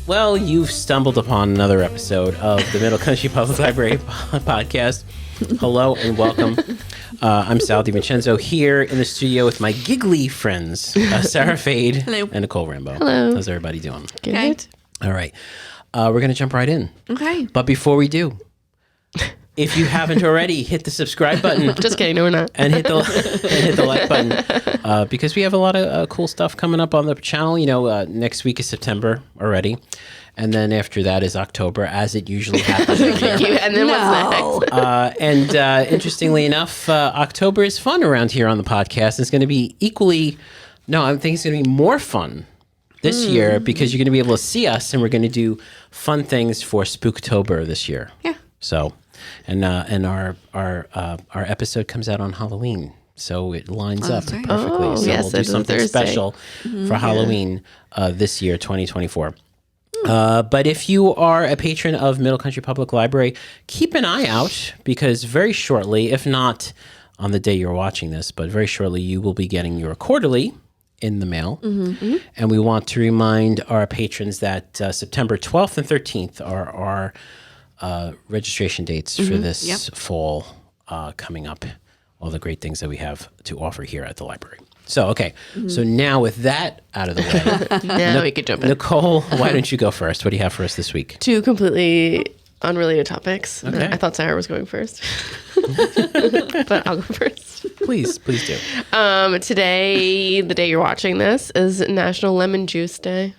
Well, you've stumbled upon another episode of the Middle Country Public Library podcast. Hello and welcome. I'm Sal DiVincenzo here in the studio with my giggly friends, Sara Fade and Nicole Rambo. Hello. How's everybody doing? Good. Okay. All right. We're going to jump right in. Okay. But before we do, if you haven't already, hit the subscribe button. Just kidding. No, we're not. And hit the like button because we have a lot of cool stuff coming up on the channel. You know, next week is September already. And then after that is October, as it usually happens. Thank you. And then what's next? And interestingly enough, October is fun around here on the podcast. It's going to be I think it's going to be more fun this year because you're going to be able to see us and we're going to do fun things for Spooktober this year. Yeah. So, and our episode comes out on Halloween. So it lines up that's right. perfectly. Oh, so yes, we'll do it's a something Thursday. special for Halloween this year, 2024. But if you are a patron of Middle Country Public Library, keep an eye out because very shortly, if not on the day you're watching this, but very shortly, you will be getting your quarterly in the mail. Mm-hmm. And we want to remind our patrons that September 12th and 13th are our registration dates for this fall coming up. All the great things that we have to offer here at the library. So, okay. So now with that out of the way, Now we could jump in. Nicole, why don't you go first? What do you have for us this week? Two completely unrelated topics. Okay. I thought Sara was going first. But I'll go first. Please do. Today, the day you're watching this, is National Lemon Juice Day.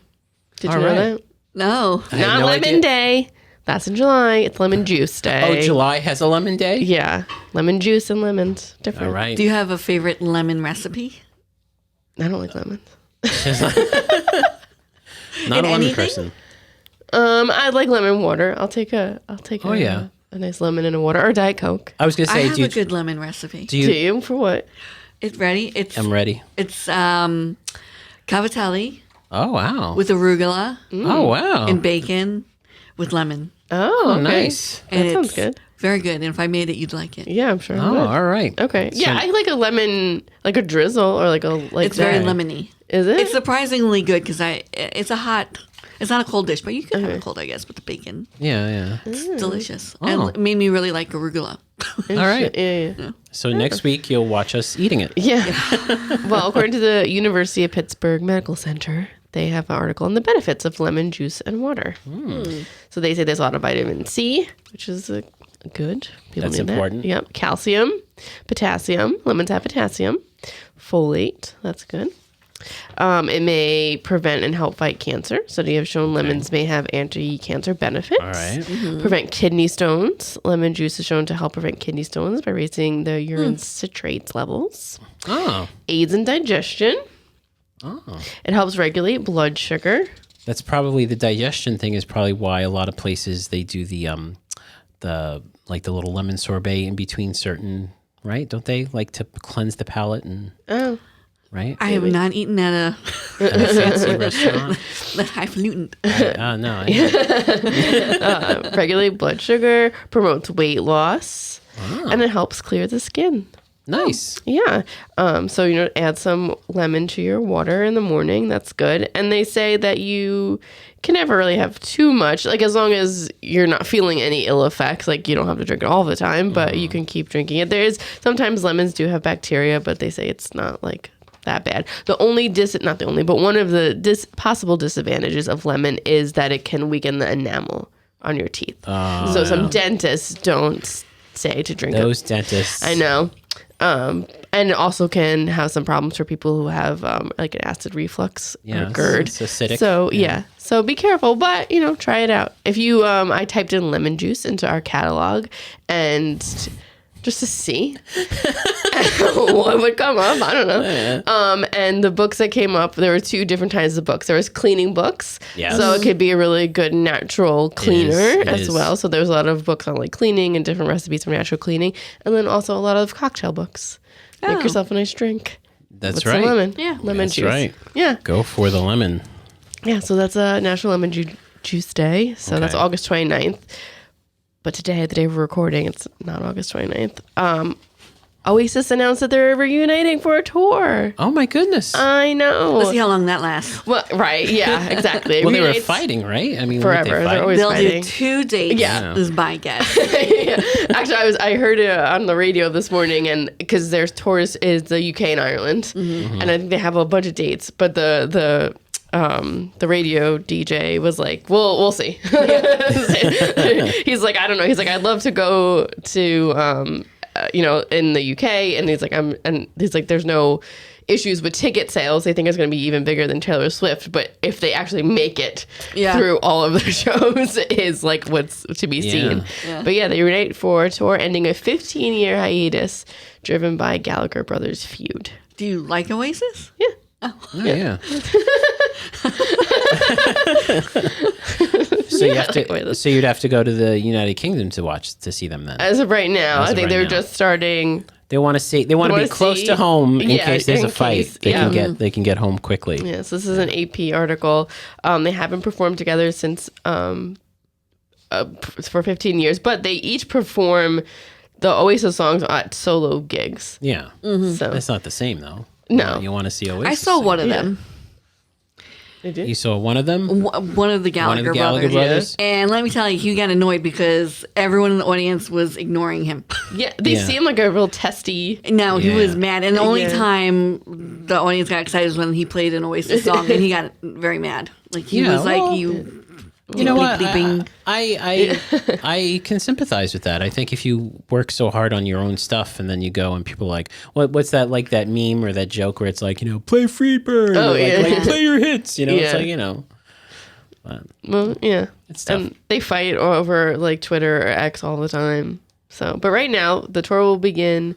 Did you All know right. that? No. I had Not no Lemon idea. Day. That's in July. It's Lemon Juice Day. Oh, July has a lemon day? Yeah. Lemon juice and lemons. Different. All right. Do you have a favorite lemon recipe? I don't like lemons. Not a lemon anything? person. I like lemon water. I'll take a Oh, yeah. a nice lemon in a water or Diet Coke. I was going to I say, have a good lemon recipe. do Do you? you? For what? It's ready. It's I'm ready. cavatelli Oh, wow. with arugula Oh, wow. and bacon with lemon. Oh, okay. Nice. And That sounds it's good. Very good. And if I made it, you'd like it. Yeah, I'm sure. I Oh, would. all right. Okay. Yeah, I like a lemon, like a drizzle or like It's very lemony. Is it? It's surprisingly good because it's not a cold dish, but you can have it cold, I guess, with the bacon. Yeah. It's delicious. Oh. And it made me really like arugula. All right. Yeah. So next week, you'll watch us eating it. Yeah. Well, according to the University of Pittsburgh Medical Center, they have an article on the benefits of lemon juice and water. So they say there's a lot of vitamin C, which is good. People That's need important. That. Yep. Calcium, potassium. Lemons have potassium. Folate. That's good. It may prevent and help fight cancer. So they have shown lemons may have anti-cancer benefits. All right. Prevent kidney stones. Lemon juice is shown to help prevent kidney stones by raising the urine citrates levels. Oh. Aids in digestion. Oh. It helps regulate blood sugar. That's probably the digestion thing is probably why a lot of places they do the little lemon sorbet in between certain, right? Don't they like to cleanse the palate and Oh, right? I have not eaten at At a fancy restaurant. a highfalutin. No. regulate blood sugar, promotes weight loss, and it helps clear the skin. Nice. Yeah. So, add some lemon to your water in the morning. That's good. And they say that you can never really have too much, like as long as you're not feeling any ill effects, like you don't have to drink it all the time, but you can keep drinking it. Sometimes lemons do have bacteria, but they say it's not like that bad. But one of the possible disadvantages of lemon is that it can weaken the enamel on your teeth. So some dentists don't say to drink it. Those dentists. I know. And it also can have some problems for people who have like an acid reflux or GERD. It's acidic. So yeah. So be careful, but try it out. If you, I typed in lemon juice into our catalog and just to see what would come up. I don't know. And the books that came up, there were two different kinds of books. There was cleaning books. Yes. So it could be a really good natural cleaner It as is. well. So there's a lot of books on like cleaning and different recipes for natural cleaning. And then also a lot of cocktail books. Make Oh. yourself a nice drink. That's with right. some lemon. Yeah. Lemon That's juice. right. Yeah. Go for the lemon. Yeah. So that's a National Lemon Juice Day. So that's Okay. August 29th. But today, the day we're recording, it's not August 29th. Oasis announced that they're reuniting for a tour. Oh my goodness. I know. Let's see how long that lasts. Well, right. Yeah, exactly. Well, they were Reunites fighting, right? I mean, forever. weren't they They're always They'll fighting. do 2 dates. Yeah. Is my guess. Yeah. Actually, I heard it on the radio this morning, and because their tours is the UK and Ireland, and I think they have a bunch of dates, but the radio DJ was like, we'll see. He's like, I don't know. He's like, I'd love to go to, in the UK. And he's like, there's no issues with ticket sales. They think it's going to be even bigger than Taylor Swift. But if they actually make it through all of their shows is like what's to be seen. Yeah. But yeah, they reunite for a tour ending a 15-year hiatus driven by Gallagher Brothers feud. Do you like Oasis? Yeah. Oh, yeah. So you'd have to go to the United Kingdom to see them then. As of right now, As I of think right they're now. just starting. They want to be close to home in case there's a fight. They can get home quickly. Yeah, so this is an AP article. They haven't performed together since for 15 years, but they each perform the Oasis songs at solo gigs. Yeah. So It's not the same though. No. You want to see Oasis? I saw one of Yeah. them. they do. You saw one of them? One of the Gallagher, brothers. And let me tell you, he got annoyed because everyone in the audience was ignoring him. Yeah, they Yeah. seem like a real testy. No, he Yeah. was mad. And the only Yeah. time the audience got excited was when he played an Oasis song, and he got very mad. Like, he Yeah, was like, well, you know what? bleeping. I can sympathize with that. I think if you work so hard on your own stuff and then you go and people are like, what's that, like that meme or that joke where it's like, play Freebird. Oh, or yeah. like play your hits. It's Yeah. like, Well, yeah. It's tough. And they fight over like Twitter or X all the time. So, but right now the tour will begin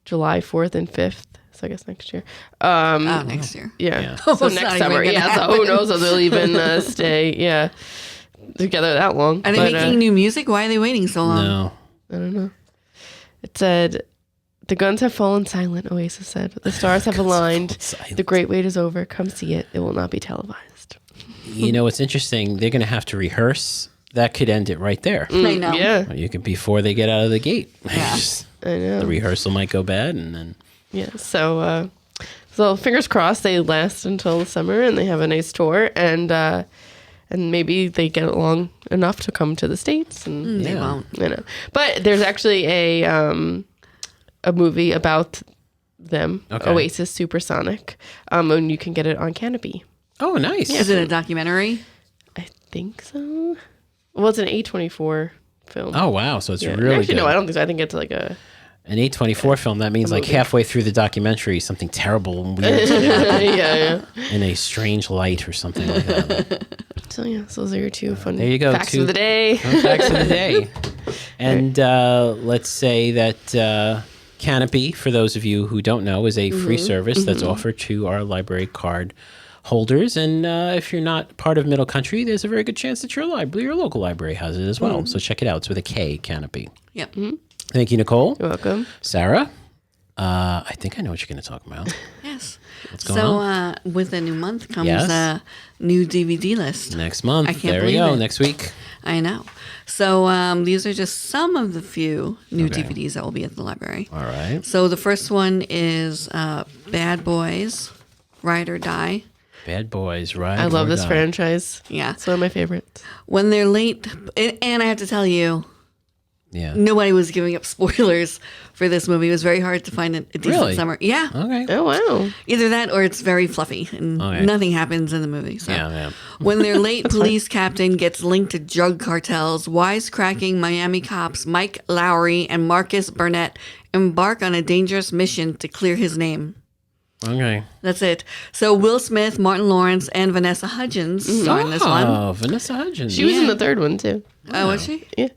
July 4th and 5th. So I guess next year. Next year. Yeah. Yeah. So It's next not even summer. gonna Yeah. So who happen. knows if they'll even stay. Yeah. Together that long. Are they But, making new music? Why are they waiting so long? no. I don't know. It said, "The guns have fallen silent." Oasis said, "The stars have aligned. silent. The great wait is over. Come see it. It will not be televised." What's interesting? They're going to have to rehearse. That could end it right there. I know. Yeah. You can before they get out of the gate. Yeah. I know. The rehearsal might go bad, and then Yeah. So fingers crossed they last until the summer and they have a nice tour and maybe they get along enough to come to the States and They Yeah. won't. But there's actually a movie about them, Okay. Oasis Supersonic, and you can get it on Kanopy. oh, nice. Is it a documentary? I think so. Well, it's an A24 film. Oh wow! So it's Yeah. really Actually, good. no, I don't think so. I think it's like a An A24 film. That means like movie. halfway through the documentary, something terrible and weird is gonna happen yeah. in a strange light or something like that. So yeah, so those are your two fun There you go, facts two- of the day. Fun facts of the day. And let's say that Kanopy, for those of you who don't know, is a free service that's offered to our library card holders. And if you're not part of Middle Country, there's a very good chance that your local library has it as well. So check it out. It's with a K, Kanopy. Yep. Thank you, Nicole. You're welcome. Sarah, I think I know what you're going to talk about. Yes. What's going So with a new month comes Yes. a new DVD list. Next month. I can't There we believe go. it. Next week. I know. So these are just some of the few new Okay. DVDs that will be at the library. All right. So the first one is Bad Boys, Ride or Die. Bad Boys, right? I love or this Die. franchise. Yeah. It's one of my favorites. When they're late, and I have to tell you, Yeah. nobody was giving up spoilers for this movie. It was very hard to find a decent Really? summary. Yeah. Okay. Oh wow. Either that or it's very fluffy and Okay. nothing happens in the movie. So. Yeah. When their late police captain gets linked to drug cartels, wisecracking Miami cops Mike Lowry and Marcus Burnett embark on a dangerous mission to clear his name. Okay. That's it. So Will Smith, Martin Lawrence, and Vanessa Hudgens star in this one. Oh, Vanessa Hudgens. She was in the third one too. Oh, was she? Yeah.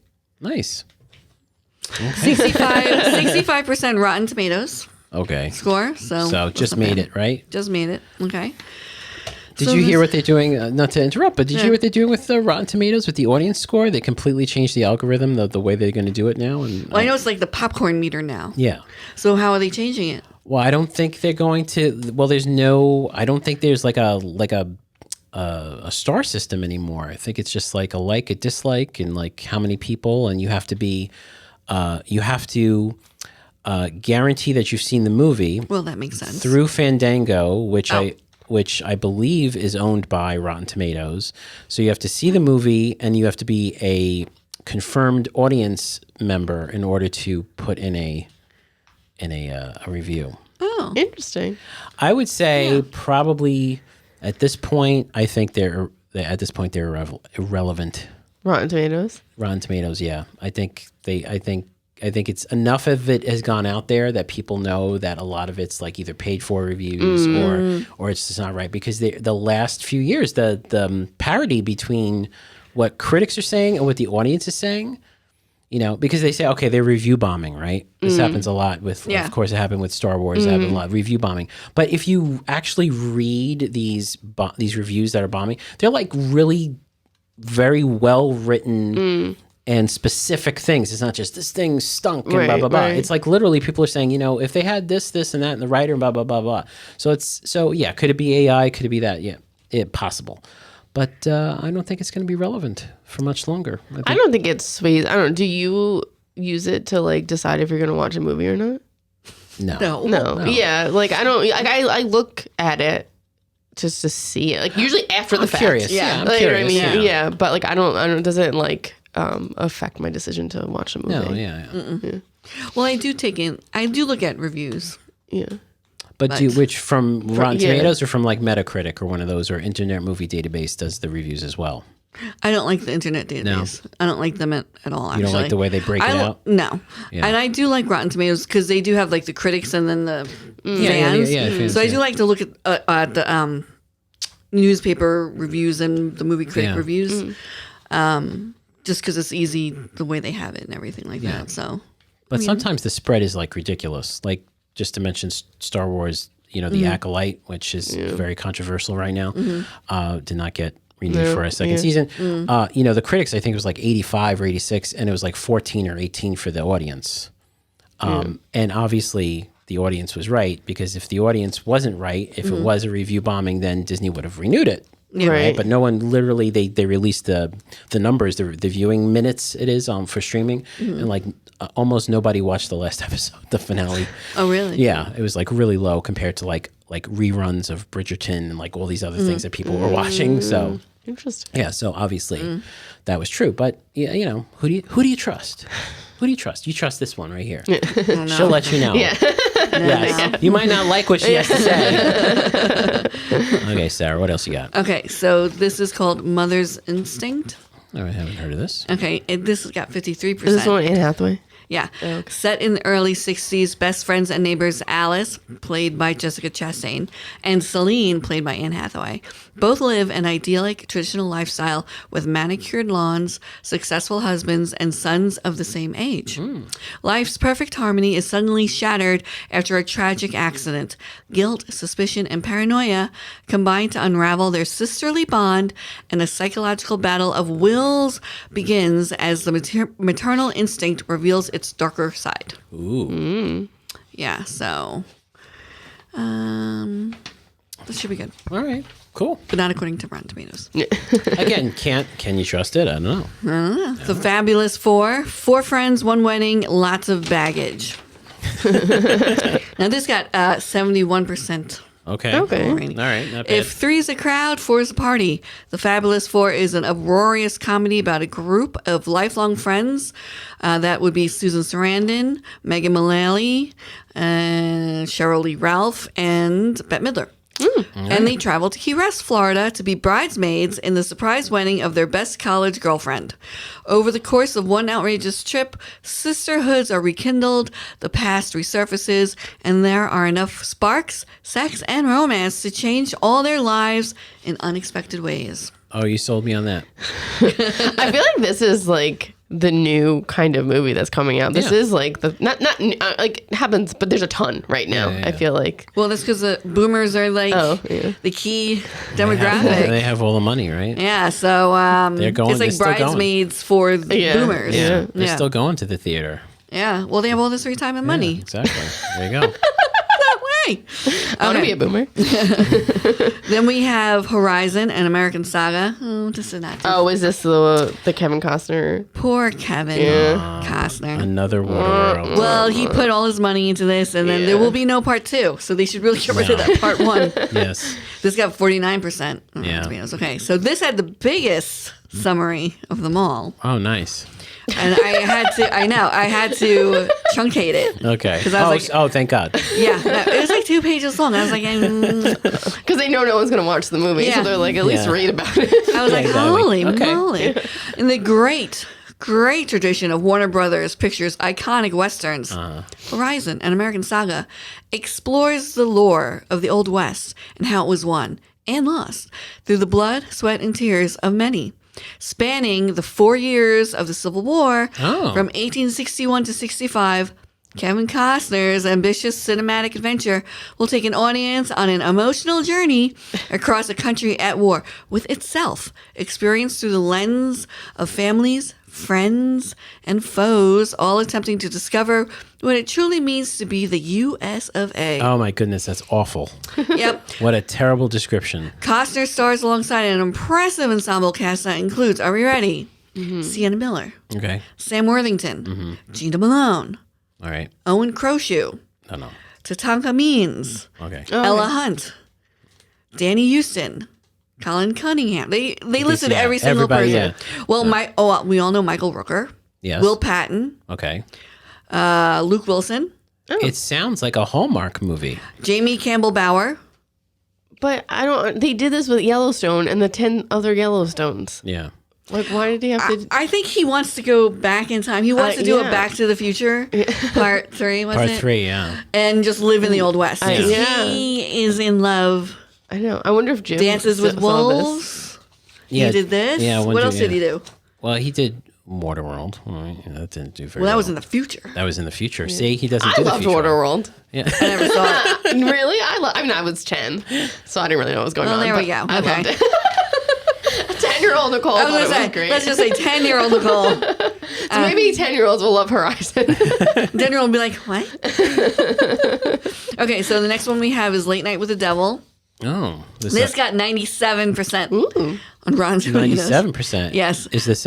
Nice. 65% Rotten Tomatoes Okay. score. So So just made it, right? Just made it. Okay. Did So you hear this- what they're doing? Not to interrupt, but did you hear what they're doing with the Rotten Tomatoes with the audience score? They completely changed the algorithm, the way they're going to do it now. And Well, I know it's like the popcorn meter now. yeah. So how are they changing it? Well, I don't think they're going to. Well, there's no. I don't think there's like a star system anymore. I think it's just like a dislike, and like how many people, and you have to be. You have to guarantee that you've seen the movie Well, that makes sense. through Fandango, which I believe is owned by Rotten Tomatoes. So you have to see the movie, and you have to be a confirmed audience member in order to put in a review. Oh, Interesting. I would say probably at this point, I think they're irrelevant. Rotten Tomatoes. Rotten Tomatoes, yeah. I think it's enough of it has gone out there that people know that a lot of it's like either paid for reviews or it's just not right, because the last few years the parity between what critics are saying and what the audience is saying, because they say, okay, they're review bombing, right? This happens a lot with, of course, it happened with Star Wars. It happened a lot, review bombing. But if you actually read these reviews that are bombing, they're like really very well written and specific things. It's not just this thing stunk and blah blah blah. Right. It's like literally people are saying, if they had this and that, and the writer and blah blah blah blah. So could it be AI? Could it be that? Yeah, possible. But I don't think it's going to be relevant for much longer. I don't think it's sweet. I don't. Do you use it to like decide if you're going to watch a movie or not? No. Yeah, like I don't. Like I look at it just to see it. Like usually after the fact. Curious. Yeah, I'm like, curious. You know what I mean? Yeah. But like I don't. It doesn't like affect my decision to watch a movie. No. Yeah. well, I do look at reviews. Yeah. But which from Rotten yeah. Tomatoes or from like Metacritic or one of those, or Internet Movie Database does the reviews as well? I don't like the internet database. I don't like them at all, actually. You don't like the way they break it out? No. Yeah. And I do like Rotten Tomatoes because they do have like the critics and then the fans. fans, So I do like to look at the newspaper reviews and the movie critic reviews, just because it's easy the way they have it and everything like that. So, But sometimes the spread is like ridiculous. Like, just to mention Star Wars, the Acolyte, which is very controversial right now, did not get renewed for a second season. The critics, I think it was like 85 or 86, and it was like 14 or 18 for the audience. And obviously the audience was right, because if the audience wasn't right, if it was a review bombing, then Disney would have renewed it. Right. But no one literally, they released the numbers, the viewing minutes it is for streaming, and like almost nobody watched the last episode, the finale. Oh, really? Yeah, it was like really low compared to like reruns of Bridgerton and like all these other things that people were watching. So Interesting. yeah, so obviously that was true. But yeah, who do you trust? Who do you trust? You trust this one right here. She'll let you know. Yeah. Yes. You might not like what she has to say. Okay, Sarah, what else you got? Okay, so this is called Mother's Instinct. Oh, I haven't heard of this. Okay, this has got 53%. Is this one Anne Hathaway? Yeah. Set in the early 60s, best friends and neighbors Alice, played by Jessica Chastain, and Celine, played by Anne Hathaway, both live an idyllic traditional lifestyle with manicured lawns, successful husbands, and sons of the same age. Life's perfect harmony is suddenly shattered after a tragic accident. Guilt, suspicion, and paranoia combine to unravel their sisterly bond, and a psychological battle of wills begins as the maternal instinct reveals its darker side. Ooh. Yeah, so this should be good, All right. Cool. but not according to Rotten Tomatoes. Again, can you trust it? I don't know. The Fabulous Four: 4 friends, 1 wedding, lots of baggage. Now this got 71%. Okay. Okay. rating. All right. Not bad. If 3 is a crowd, 4 is a party. The Fabulous Four is an uproarious comedy about a group of lifelong friends. That would be Susan Sarandon, Megan Mullally, Cheryl Lee Ralph, and Bette Midler. And they travel to Key West, Florida to be bridesmaids in the surprise wedding of their best college girlfriend. Over the course of one outrageous trip, sisterhoods are rekindled, the past resurfaces, and there are enough sparks, sex, and romance to change all their lives in unexpected ways. Oh, you sold me on that. I feel like this is like the new kind of movie that's coming out. This is like the not like it happens, but there's a ton right now. Yeah. I feel like. Well, that's because the boomers are like the key demographic. They have all the money, right? Yeah, so They're going- it's they're like still going. bridesmaids for the boomers. Yeah. They're Yeah. still going to the theater. Yeah, well, they have all this free time and money. Yeah, exactly. There you go. That Okay. I want to be a boomer. Then we have Horizon and American Saga. Oh, this is not too Oh, is this the Kevin Costner? poor Kevin Yeah. Costner. Another water world. Well, he put all his money into this, and then there will be no part 2. So they should really get rid of that part 1. Yes. This got 49%. Yeah. To be honest. Okay, so this had the biggest summary of them all, Oh, nice. and I had to truncate it. Okay. 'Cause I was like- oh, thank God. Yeah, no, it was like 2 pages long. I was like, Because they know no one's going to watch the movie, Yeah. so they're like, at least Yeah. read about it. I was like, exactly. holy Okay. moly! In the great tradition of Warner Brothers Pictures' iconic westerns, Horizon and American Saga explores the lore of the Old West and how it was won and lost through the blood, sweat, and tears of many. Spanning the 4 years of the Civil War Oh. from 1861 to 65, Kevin Costner's ambitious cinematic adventure will take an audience on an emotional journey across a country at war with itself, experienced through the lens of families, friends, and foes, all attempting to discover what it truly means to be the U.S. of A. Oh, my goodness. That's awful. Yep. What a terrible description. Costner stars alongside an impressive ensemble cast that includes, are we ready? Sienna Miller, Okay. Sam Worthington, Gina Malone, All right. Owen Croschew, No. Tatanka Means, Okay. Ella Hunt, Danny Houston, Colin Cunningham. They listed yeah, every single everybody, person. Well, we all know Michael Rooker, Yes. Will Patton, Okay. Luke Wilson, It sounds like a Hallmark movie. Jamie Campbell Bower. But I don't. They did this with Yellowstone and the 10 other Yellowstones. Yeah. Like, why did he have to? I think he wants to go back in time. He wants to do a yeah. Back to the Future part 3, was Part it? 3, yeah. And just live in the Old West. 'Cause Yeah. He is in love. I know. I wonder if Jim Dances with saw this. Wolves. Yeah. He did this. Yeah. What else did he do? Well, he did Waterworld. All right. Yeah, that didn't do very Well, that well. was in the future. That was in the future. See, he doesn't I do the loved future. Waterworld. Yeah. I never saw it. Really? I mean, I was 10, so I didn't really know what was going Well, on. there we but go. I Okay. loved it. 10-year-old Nicole I thought was it was gonna say, great. let's just say 10-year-old Nicole. So maybe 10-year-olds will love Horizon. 10-year-old will be like, what? Okay, so the next one we have is Late Night with the Devil. Oh. This got 97% on Rotten Tomatoes. 97%. Yes. Is this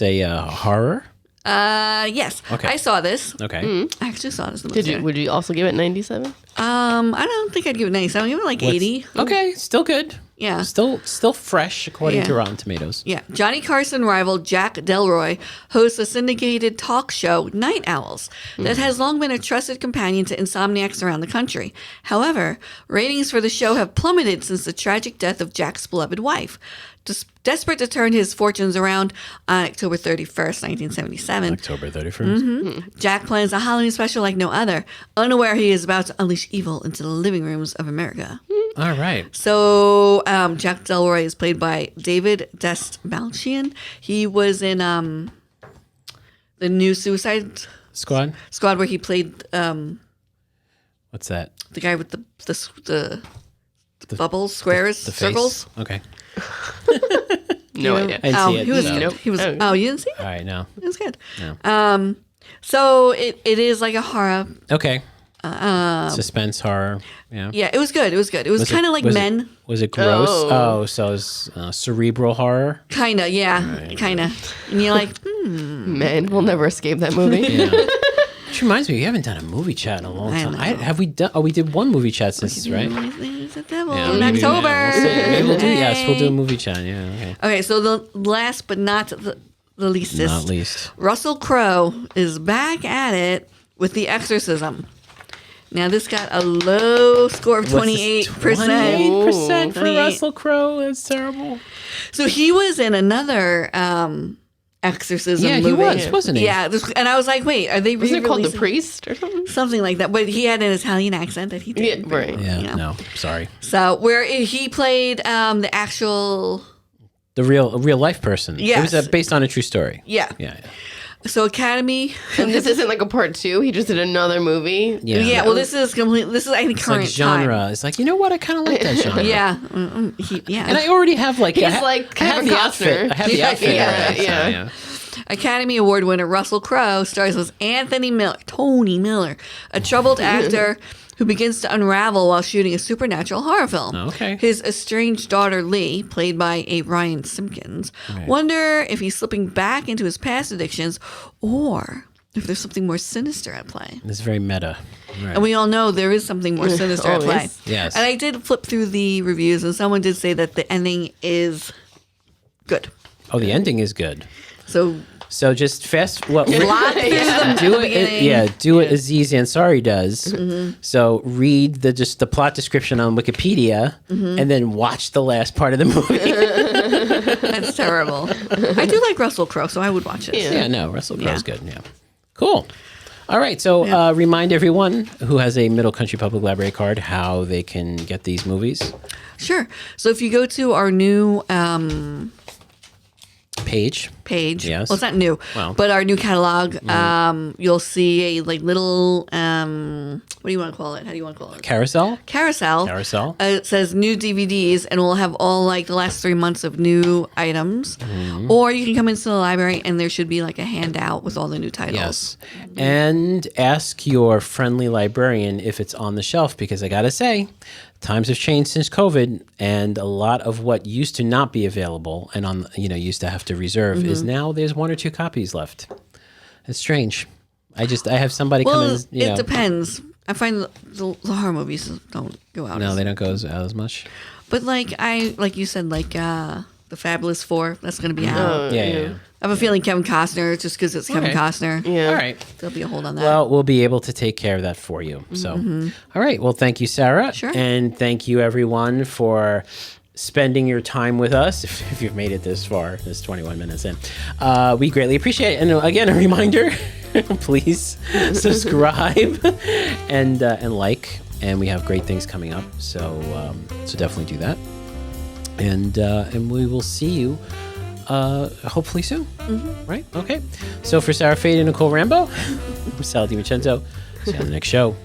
a horror? Yes. Okay. I saw this. Okay. I actually saw this in the movie. Would you also give it 97? I don't think I'd give it 97. I'd give it like 80. Okay. Still good. Yeah. Still fresh according to Yeah. Rotten Tomatoes. Yeah. Johnny Carson rival Jack Delroy hosts a syndicated talk show, Night Owls, that has long been a trusted companion to insomniacs around the country. However, ratings for the show have plummeted since the tragic death of Jack's beloved wife. Desperate to turn his fortunes around on October 31st, 1977, October 31st. Jack plans a Halloween special like no other, unaware he is about to unleash evil into the living rooms of America. All right. So Jack Delroy is played by David Dastmalchian. He was in the new Suicide Squad. Squad where he played What's that? the guy with the bubbles, squares, The face? circles. Okay. No idea. I didn't Oh, see it. he was so- good. He was. Oh. Oh, you didn't see it? All right. No. It was good. No. So it is like a horror. Okay. Suspense horror. Yeah. Yeah, it was good. It was good. It was kind of like was Men. Was it gross? Oh. Oh, so it's cerebral horror. Kind of, yeah, kind of. And you're like, Man, we'll never escape that movie. Yeah. Which reminds me, we haven't done a movie chat in a long I time. know. Have we done? Oh, we did one movie chat since, right? There's the devil Yeah, in maybe, October. yeah, we'll see. Maybe we'll do. Yes, we'll do a Hey. movie chat. Yeah. Okay. Okay, so the last but not the leastest. Not least. Russell Crowe is back at it with The Exorcism. Now this got a low score of 28%. 28% for 28. Russell Crowe. That's terrible. So he was in another exorcism Yeah, he movie. was, wasn't he? Yeah, and I was like, wait, are they Wasn't it called The re-releasing Priest or something? something like that? But he had an Italian accent that he did. Yeah, right. Yeah. You know. No. Sorry. So where he played the actual The real life person. Yes. It was based on a true story. yeah. Yeah. So Academy. And this isn't like a part 2. He just did another movie. Yeah. Yeah, well, this is complete. This is I think It's current like genre. time. It's like, you know what? I kind of like that genre. Yeah, yeah. And I already have like He's like I have Kevin the outfit. Costner. I have the Yeah, outfit. yeah, already, so, yeah. Academy Award winner Russell Crowe stars as Tony Miller, a troubled actor who begins to unravel while shooting a supernatural horror film. Okay. His estranged daughter, Lee, played by a Ryan Simpkins, wonder if he's slipping back into his past addictions or if there's something more sinister at play. It's very meta. Right. And we all know there is something more sinister at play. Always. Yes. And I did flip through the reviews, and someone did say that the ending is good. Oh, the ending is good. So Just fast. Well, do it. Do it. Aziz Ansari does. So read the plot description on Wikipedia, and then watch the last part of the movie. That's terrible. I do like Russell Crowe, so I would watch it. Yeah, no, Russell Crowe's good. Yeah, cool. All right, so remind everyone who has a Middle Country Public Library card how they can get these movies. Sure. So if you go to our new Page. Yes. Well, it's not new, but our new catalog. You'll see a little what do you want to call it? How do you want to call it? Carousel. Carousel. It says new DVDs, and we'll have all the last 3 months of new items. Or you can come into the library, and there should be a handout with all the new titles. Yes, and ask your friendly librarian if it's on the shelf, because I gotta say, times have changed since COVID, and a lot of what used to not be available and used to have to reserve is now there's 1 or 2 copies left. It's strange. I have somebody come in. It depends. I find the horror movies don't go out. No, they don't go out as much. But like you said, the Fabulous Four, that's going to be out. Yeah. I have a feeling Kevin Costner, just because it's Kevin Costner. Yeah. All right. There'll be a hold on that. Well, we'll be able to take care of that for you. So, all right. Well, thank you, Sarah. Sure. And thank you, everyone, for spending your time with us. If you've made it this far, this 21 minutes in, we greatly appreciate it. And again, a reminder, please subscribe and like. And we have great things coming up. So definitely do that. And we will see you hopefully soon. Right? Okay. So for Sarah Fade and Nicole Rambo, I'm Sal DiVincenzo. See you on the next show.